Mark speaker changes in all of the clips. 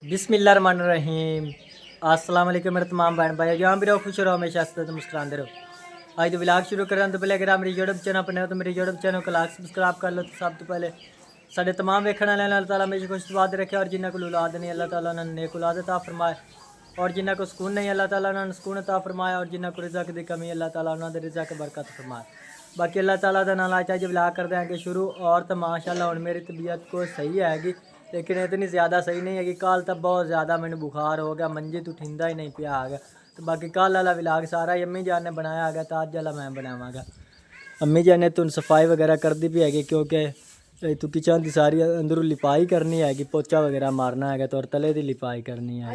Speaker 1: बिस्मिल्लाहिर्रहमानिर्रहीम। अस्सलाम वालेकुम मेरे तमाम बहन भाई, जहाँ भी रहो खुश रहो, हमेशा हंसते मुस्कुराते रहो। आज तो व्लॉग शुरू करें तो पहले अगर आप मेरे यूट्यूब चैनल पर नए हो तो मेरे यूट्यूब चैनल को लाइक सब्सक्राइब कर लो। तो सब तो पहले साढ़े तमाम वेखने वाले अल्लाह ताला हमेशा खुश बात रखे, और जिन्हें को औलाद नहीं अल्लाह ताला उन्होंने नेक औलाद अता फरमाए, और जिन्हें को सुकून नहीं अल्लाह ताला उन्होंने सुकून अता फरमाए, और जिन्हें को रिज़्क़ की कमी अल्लाह ताला उन्होंने रिज़्क़ बरकत फरमाए। बाकी अल्लाह ताला का नाम आज व्लॉग कर देंगे शुरू। और तो माशाल्लाह हुण मेरी तबीयत को सही हैगी, लेकिन इतनी ज़्यादा सही नहीं है। कल तो बहुत ज़्यादा मैंने बुखार हो गया, मंजे तो उठिंदा ही नहीं पिया आ गया। तो बाकी कल वाला व्लॉग सारा ही अम्मी जान ने बनाया है, तो अज वाला मैं बनावागा। अम्मी जान ने तुम सफाई वगैरह करती भी हैगी, क्योंकि तू किचन की सारी अंदरों लिपाई करनी हैगी, पोचा वगैरह मारना है, तो और तले की लिपाई करनी है।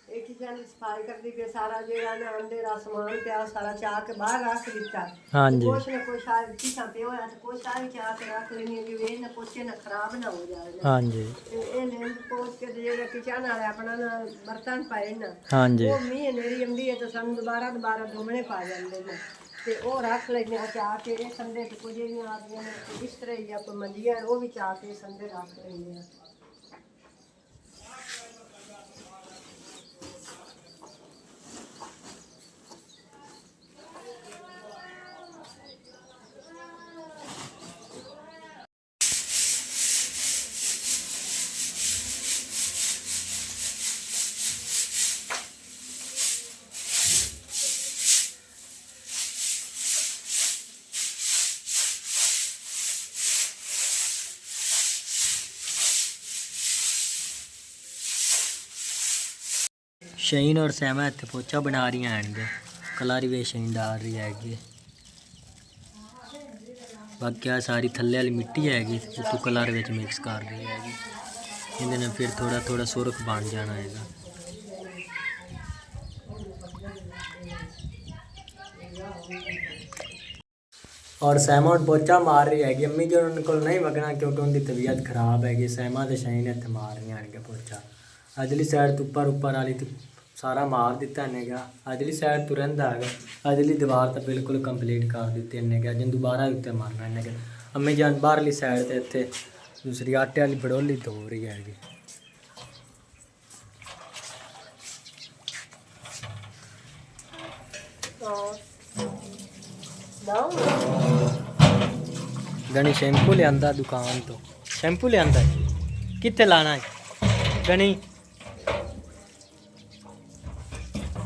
Speaker 2: एक किचन की सफाई कर दी, सारा जेड़ा ना अंधेरा समान पिया सारा चाह के बाहर रख दिता।
Speaker 1: हाँ जी,
Speaker 2: कुछ ना कुछ शायद पीछा पे होया तो कुछ सारी चाह के रख लेनी है कि वे ना पोचे ना खराब ना हो जाए ना।
Speaker 1: हाँ जी,
Speaker 2: ये लेंद पोच के जेड़ा किचन वाले अपना ना बर्तन पाए ना,
Speaker 1: हाँ जी,
Speaker 2: वो मीह नेरी आंदी है तो सन दोबारा धोने पा जाते हैं। ते वो रख लेने चाह के ये संदे तो कुछ नहीं आदमी ने इस तरह या कोई मंजियां वो भी चाह के संदे रख लेने।
Speaker 1: शहीन और सैमा इतने पोचा बना रही हैं, कलारी वे शहीन डाल रही हैगी। बाकी सारी थल्ले वाली मिट्टी हैगी, तो कलार विच मिक्स कर रही हैगी। इहदे फिर थोड़ा थोड़ा सुरख बन जाना हैगा। और सैमा हुण पोचा मार रही हैगी। अम्मी जो उन्होंने को नहीं वगना क्योंकि उनकी तबीयत खराब हैगी। सैमा तो शहीन इतने मार रही हैं पोचा। अजली साइड तो उपर वाली तो सारा मार दिता इन्हें गया। अजली साइड तो रहा है, अजली दीवार तो बिल्कुल कंप्लीट कर दी इन्हें गया, जिन दोबारा उत्ते मारना इन्हें गया। अम्मी जान बाहरली साइड से इतने दूसरी आटे वाली बड़ोली धो रही हैगी। गणी शैम्पू लिया दुकान तो, शैम्पू लिया कितने लाना है गणी?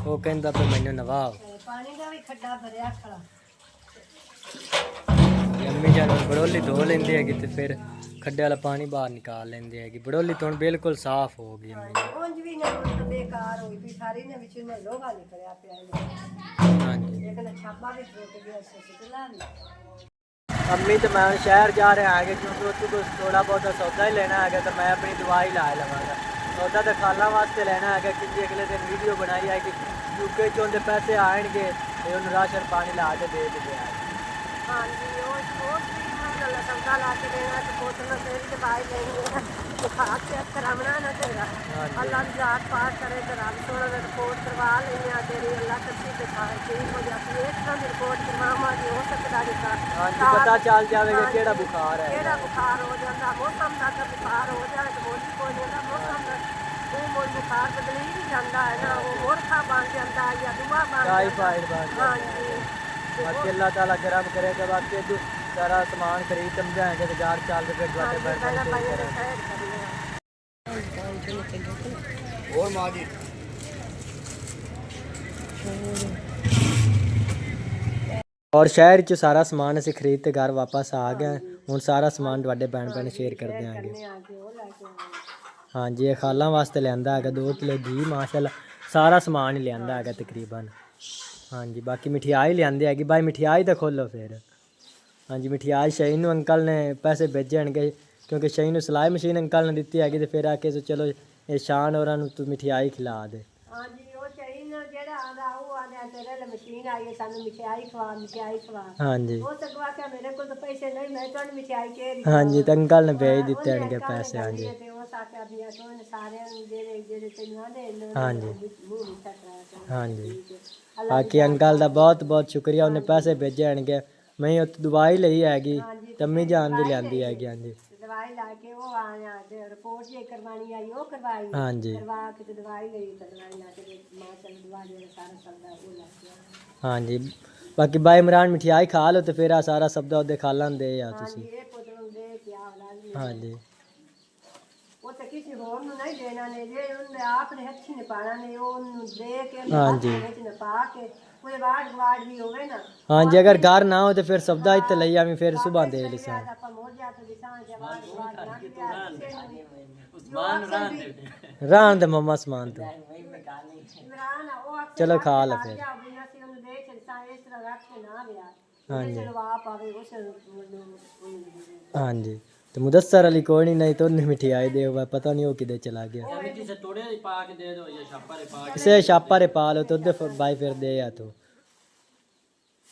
Speaker 1: वो कहता पे मैंने नवाओ अम्मी जान बड़ोली धो लेंदी है, तो फिर खड्डे वाला पानी बाहर निकाल लेंदी है। बड़ोली तो बिल्कुल साफ हो गई अम्मी अम्मी तो मैं शहर जा रहा है, क्योंकि उसको कुछ थोड़ा बहुत सौदा ही लेना है, तो मैं अपनी दवाई ला लवागा। सौदा तो खाना वास्ते लेना है, क्योंकि अगले दिन वीडियो बनाई है कि यूके चो पैसे आएंगे तो उन्हें राशन पानी ला के दे दिया है।
Speaker 2: हाँ जी, सौदा ला के देना तो बोतल तेरी दवाई लेंगे तो खा के करावना ना तेरा। अल्लाह जात पाठ करे तो रब सोना रिपोर्ट करवा लेंगे तेरी, अल्लाह कसी दिखा ठीक हो जाती है। एक तरह रिपोर्ट करवावांगे, हो सकता है
Speaker 1: पता चल जाएगा केड़ा बुखार है,
Speaker 2: केड़ा बुखार हो जाता। मौसम का बुखार हो जाए तो बोली कोई नहीं, मौसम वो मोल बुखार बदली भी जाता है ना, वो और खा बन जाता है या दुआ बन जाता है। हाँ जी,
Speaker 1: बाकी अल्लाह ताला करम करेगा। बाकी सारा सामान खरीद समझाएंगे तो 4 रुपये और शहर च सारा समान असीं खरीद के घर वापस आ गए। हुण सारा समान तुहाडे भैन भैन शेयर कर देंगे। हाँ जी, ये खालों वास्ते लिया है 2 किलो घी, माशाल्लाह सारा समान ही लिया है तकरीबन। हाँ जी, बाकी मिठाई लियादी है भाई, मिठाई तो खोलो फिर। हाँ जी, मिठाई शहीन अंकल ने पैसे भेजे हैं, क्योंकि शहीन सिलाई मशीन अंकल ने दी है, तो फिर आके तो चलो ये शान और तू मिठाई खिला दे।
Speaker 2: हाँ जी, वो शहीन जेड़ा आंदा वो आंदा तेरे मशीन आई है, सानू मिठाई खवा, मिठाई खवा।
Speaker 1: हाँ जी,
Speaker 2: वो तो कहा कि मेरे को तो पैसे नहीं, मैं तो मिठाई के रही।
Speaker 1: हाँ जी, तो अंकल ने भेज दिते हैं पैसे। हाँ जी, हाँ जी, हाँ जी, बाकी अंकल का बहुत बहुत शुक्रिया, उन्हें पैसे भेजे हैं। मैं दवाई ली हैगी, अम्मी जान की लिया हैगी। हाँ जी,
Speaker 2: दवाई ला के वो आया ते रिपोर्ट जे करवानी आई वो करवाई
Speaker 1: हाँ जी
Speaker 2: करवा के ते दवाई ली ते दवाई ला के मां चल दवाई ले सारा सबदा वो ला के
Speaker 1: हाँ जी बाकी भाई इमरान मिठाई खा लो तो फिर आ सारा सबदा ਉਹਦੇ ਖਾ ਲੈਂਦੇ ਆ
Speaker 2: हाँ
Speaker 1: ਤੁਸੀਂ
Speaker 2: जी ये पुत्र दे क्या लाजमी
Speaker 1: हाँ जी
Speaker 2: वो तो किसी होर ਨੂੰ नहीं देना ने जे उन्हें आपने हੱਥੀ ने पाना ने वो उन्हें दे के
Speaker 1: हाँ
Speaker 2: हाथ
Speaker 1: जी
Speaker 2: ਵਿੱਚ ਨੇ ਪਾ ਕੇ ਕੋਈ ਵਾੜ ਗਵਾੜ ਵੀ ਹੋਵੇ ਨਾ
Speaker 1: हाँ जी अगर घर ना हो तो फिर सबदा ਇੱਥੇ ਲਈ ਆਵੀਂ ਫਿਰ ਸੁਬਾਹ ਦੇ ਲਿਸਾ
Speaker 2: ਆਪਾਂ ਮੋੜ ਜਾ ਤੇ ਦਿਸਾਂ ਜੇ ਵਾੜ ਗਵਾੜ ਨਾ
Speaker 1: ਰਹਿਣ ਦੇ ਮੰਮਾ ਸਮਾਨ ਤੋਂ
Speaker 2: ਇਮਰਾਨ ਉਹ ਅਕਸਰ
Speaker 1: ਚਲੋ ਖਾ ਲੈ ਫਿਰ
Speaker 2: ਬਿਨਾਂ ਸੀ ਉਹਨੂੰ ਦੇ ਚਲਸਾ ਇਸ ਤਰ੍ਹਾਂ ਰੱਖ ਕੇ ਨਾ ਲਿਆ
Speaker 1: हाँ जी
Speaker 2: ਚਲੋ ਆਪ ਆਵੇ ਉਸ
Speaker 1: हाँ जी तो मुदस्सर अली कोई नहीं तो उन्हें मिठाई दे हुआ पता नहीं वो किधर चला गया इसे छापा रे पा लो तो उधर भाई फिर दे या तो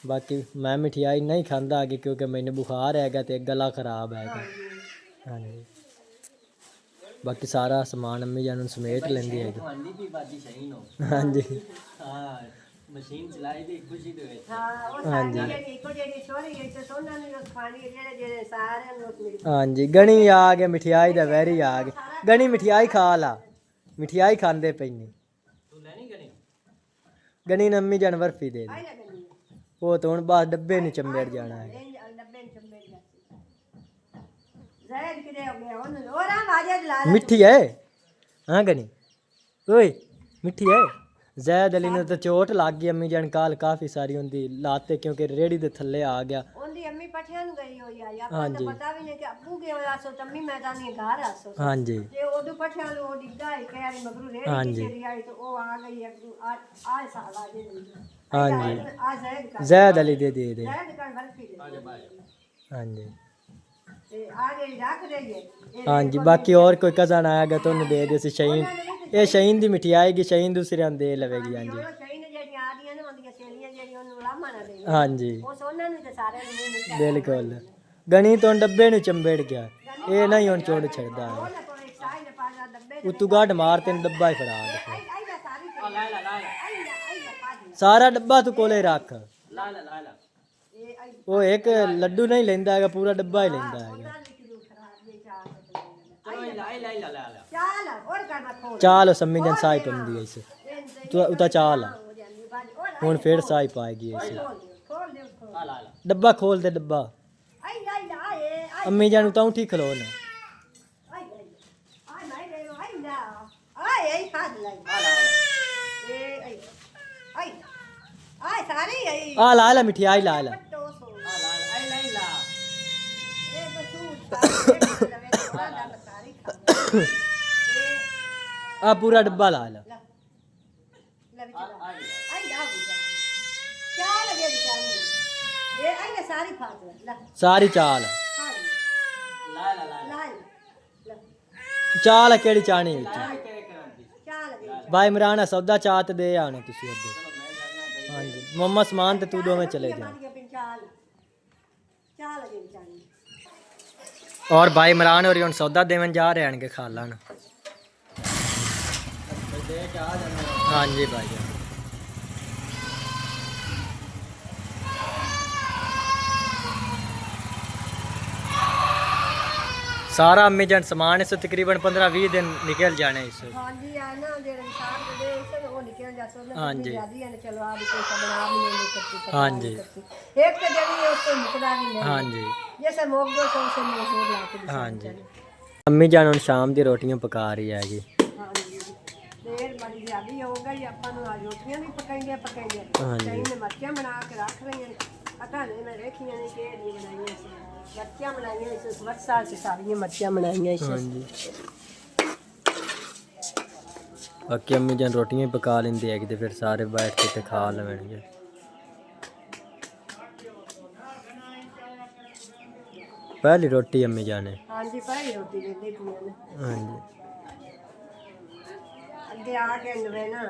Speaker 1: बाकी मैं मिठाई नहीं खाता आगे क्योंकि मैंने बुखार है तो गला खराब है हाँ जी बाकी सारा समान अम्मी जान समेट लेंदी है हाँ जी मशीन चलाई दी खुशी दे हाँ जी हाँ जी गणी आ गए मिठाई दा वैरी आ गए गणी मिठाई खा ला मिठाई खांदे पैनी गणी ने अम्मी जान बर्फी दे दी वो तो हुण बस डब्बे नहीं चमेड़ जाना है मिठी है हाँ गणी ओए मिठी है जैद अली ने तो चोट लग गई अम्मी जान काल काफी सारी उनकी लाते क्योंकि रेड़ी दे थल्ले आ गया
Speaker 2: उनदी अम्मी पठियां नु गई होई आ
Speaker 1: हाँ
Speaker 2: या
Speaker 1: जी
Speaker 2: पता भी नहीं कि अब्बू के वजह से तम्मी मैदान में घर आसो
Speaker 1: हाँ जी
Speaker 2: जे ओदू पठियां नु ओ डिग्गा है कह रही मगरू रेड़ी
Speaker 1: हाँ
Speaker 2: की
Speaker 1: जी
Speaker 2: चली आई तो ओ आ गई आ साल आ जे
Speaker 1: हाँ जी
Speaker 2: आ जैद
Speaker 1: जैद अली दे
Speaker 2: जैद का बर्फी दे
Speaker 1: हाँ जी
Speaker 2: ते आगे रख देंगे
Speaker 1: हाँ जी बाकी और कोई कज़न आएगा तो उन्हें दे दे शहीन ये शहीन दी मिठाई आएगी शहीन दूसरे हम दे लवेगी हाँ जी हाँ जी बिल्कुल गणी तो डब्बे नु चंबेड़ गया ये नहीं हुन छोड़ छड़दा है उतू गाड मार तेन डब्बा ही फड़ा दे सारा डब्बा तू कोले रख वो एक लड्डू नहीं लेंदा है पूरा डब्बा ही लेंदा है चाल सम्मी जन साई पमदी है इसे तू उता चाल हुन फिर साई पाएगी इसे डब्बा खोल दे डब्बा अम्मी जान उता उठी खलो ने आ ला ला मिठाई ला ला आ पूरा डब्बा ला ला सारी चाल चाल केड़ी चाणी भाई इमरान सौदा चात दे आने तुसी उधर हाँ जी मम्मा समान ते तू दोवें चले जा और भाई इमरान और हुन सौदा देवन जा रहे हैं खा लान हाँ जी भाई सारा अम्मी जन समान इस तकरीबन 15-20 दिन निकल जाने इस
Speaker 2: हाँ जी आ ना जेड़े इंसान दे इस वो निकल जा सो
Speaker 1: हाँ जी
Speaker 2: चलो आप कोई बना भी नहीं करती
Speaker 1: हाँ जी
Speaker 2: एक तो जड़ी है उसको मुकदा भी नहीं
Speaker 1: हाँ जी
Speaker 2: जैसे मोग दो से मशहूर लाके
Speaker 1: हाँ जी अम्मी जान हुन शाम दी रोटियां पका रही हैगी
Speaker 2: हाँ जी देर बड़ी ज्यादा हो गई अपन रोटियां भी पकाएंगे
Speaker 1: हाँ जी
Speaker 2: कहीं ने मर्चियां बना के रख रही हैं पता नहीं मैं देखी नहीं के ये बनाई है मर्चियां बनाई हैं इस वर्षा से सारी मर्चियां बनाई हैं
Speaker 1: हाँ जी बाकी अम्मी जान रोटियां ही पका लेंदी है कि फिर सारे बैठ के ते खा लेंगे पहली रोटी अम्मी जाने
Speaker 2: हाँ जी पहली रोटी दे दी
Speaker 1: हाँ जी
Speaker 2: अगे आ के नवे ना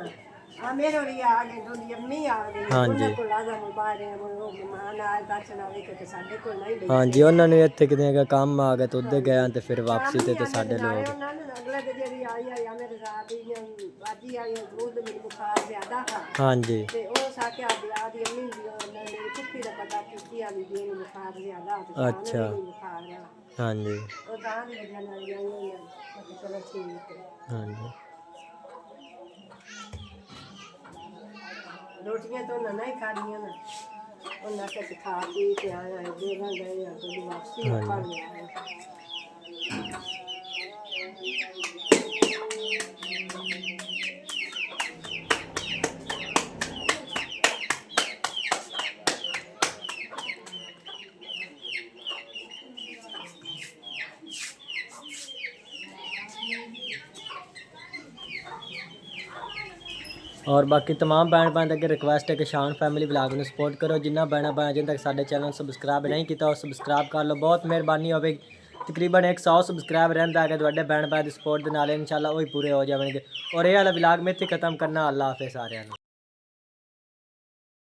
Speaker 2: मेरे और आ गए थोड़ी अम्मी आ गई
Speaker 1: हाँ जी।
Speaker 2: उन्हें को लादा मुबारे मेहमान आए दर्शन आवे कि साडे को नहीं बई
Speaker 1: हाँ जी उन्होंने ਇੱਥੇ ਕਿਤੇ ਕੰਮ ਆ ਗਿਆ ਤੇ ਉੱਧਰ ਗਏ ਤੇ ਫਿਰ ਵਾਪਸੀ ਤੇ ਸਾਡੇ
Speaker 2: नाले
Speaker 1: ਲੋਕ
Speaker 2: उन्होंने अगले दिन जेडी आई आई मेरे साथ ही बाजी आई दूध में बुखार ज्यादा था
Speaker 1: हाँ जी
Speaker 2: ਤੇ ਉਹ ਸਾਕੇ ਆ ਬਿਆ ਦੀ ਅੰਮੀ ਦੀ ਉਹਨਾਂ ਨੇ ਕੁੱਤੀ ਦਾ ਪਤਾ ਕੀਤੀ ਆ ਵੀ ਜੀ ਨੂੰ ਬੁਖਾਰ ਜ਼ਿਆਦਾ ਤੇ
Speaker 1: ਅੱਛਾ।
Speaker 2: ਬੁਖਾਰ ਆ
Speaker 1: हाँ जी
Speaker 2: ਉਹ ਤਾਂ ਦੀ ਵਜ੍ਹਾ ਨਾਲ ਜਾਈ ਆ ਚਲੋ ਠੀਕ ਹੈ
Speaker 1: हाँ जी
Speaker 2: ਰੋਟੀਆਂ ਤੋਂ ਨਾ ਹੀ ਖਾਣੀਆਂ ਨਾ ਉਹਨਾਂ ਕੇ ਖਾ ਪੀ ਕੇ ਆਇਆ ਦੇ ਨਾ ਗਏ ਆ ਤੇ ਵਾਪਸੀ ਖਾ ਲਿਆ
Speaker 1: और बाकी तमाम भैन भाइयों अगर रिक्वेस्ट है कि शान फैमिली ब्लॉग में सपोर्ट करो जिन्ना भैन भाई जिन तक साढ़े चैनल सबसक्राइब नहीं किया वो सबसक्राइब कर लो बहुत मेहरबानी होगी तकरीबन 100 सबसक्राइब रहता है कि भैन भाई की सपोर्ट के नाल इंशाल्लाह वही पूरे हो जाएंगे और ये वाला ब्लॉग में इतने खत्म करना अल्लाह हाफिज़ सारिਆਂ ਨੂੰ।